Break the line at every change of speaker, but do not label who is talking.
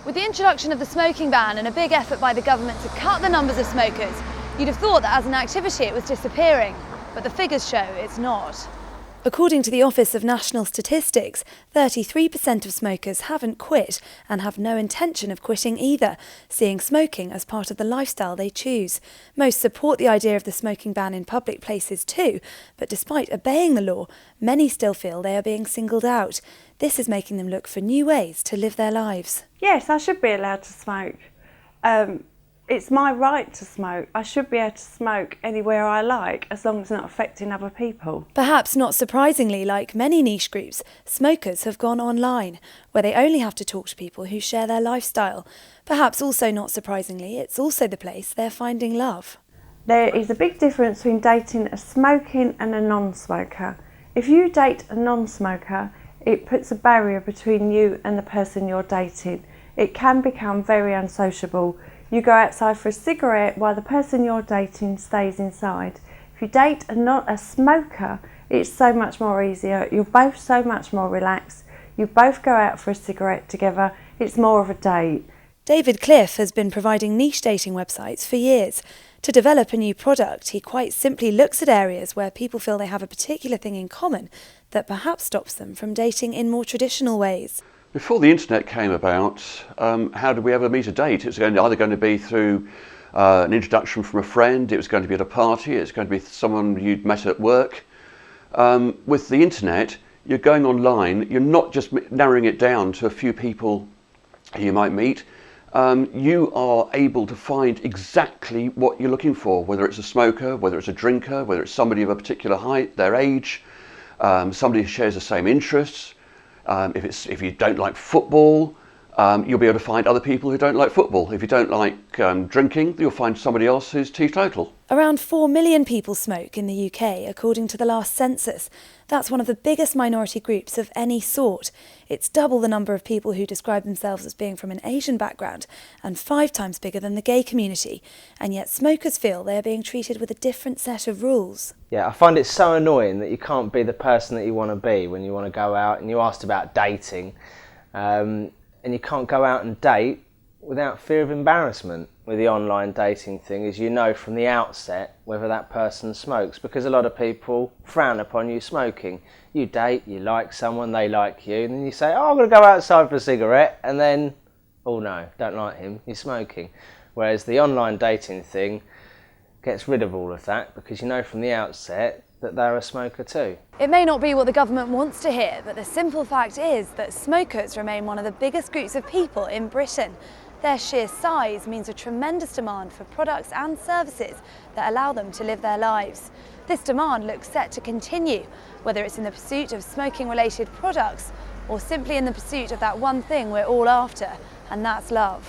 With the introduction of the smoking ban and a big effort by the government to cut the numbers of smokers, you'd have thought that as an activity it was disappearing, but the figures show it's not. According to the Office of National Statistics, 33% of smokers haven't quit and have no intention of quitting either, seeing smoking as part of the lifestyle they choose. Most support the idea of the smoking ban in public places too, but despite obeying the law, many still feel they are being singled out. This is making them look for new ways to live their lives.
Yes, I should be allowed to smoke. It's my right to smoke. I should be able to smoke anywhere I like, as long as it's not affecting other people.
Perhaps not surprisingly, like many niche groups, smokers have gone online, where they only have to talk to people who share their lifestyle. Perhaps also not surprisingly, it's also the place they're finding love.
There is a big difference between dating a smoking and a non-smoker. If you date a non-smoker, it puts a barrier between you and the person you're dating. It can become very unsociable. You go outside for a cigarette while the person you're dating stays inside. If you date a smoker, it's so much more easier. You're both so much more relaxed. You both go out for a cigarette together. It's more of a date.
David Cliff has been providing niche dating websites for years. To develop a new product, he quite simply looks at areas where people feel they have a particular thing in common that perhaps stops them from dating in more traditional ways.
Before the internet came about, how did we ever meet a date? It was either going to be through an introduction from a friend, it was going to be at a party, it's going to be someone you'd met at work. With the internet, you're going online, you're not just narrowing it down to a few people you might meet. You are able to find exactly what you're looking for, whether it's a smoker, whether it's a drinker, whether it's somebody of a particular height, their age, somebody who shares the same interests. If you don't like football, you'll be able to find other people who don't like football. If you don't like drinking, you'll find somebody else who's teetotal.
Around 4 million people smoke in the UK, according to the last census. That's one of the biggest minority groups of any sort. It's double the number of people who describe themselves as being from an Asian background and 5 times bigger than the gay community. And yet smokers feel they are being treated with a different set of rules.
Yeah, I find it so annoying that you can't be the person that you want to be when you want to go out. And you asked about dating, and you can't go out and date without fear of embarrassment. With the online dating thing, is you know from the outset whether that person smokes, because a lot of people frown upon you smoking. You date, you like someone, they like you, and then you say, oh, I'm going to go outside for a cigarette, and then, oh no, don't like him, he's smoking. Whereas the online dating thing gets rid of all of that, because you know from the outset that they're a smoker too.
It may not be what the government wants to hear, but the simple fact is that smokers remain one of the biggest groups of people in Britain. Their sheer size means a tremendous demand for products and services that allow them to live their lives. This demand looks set to continue, whether it's in the pursuit of smoking-related products or simply in the pursuit of that one thing we're all after, and that's love.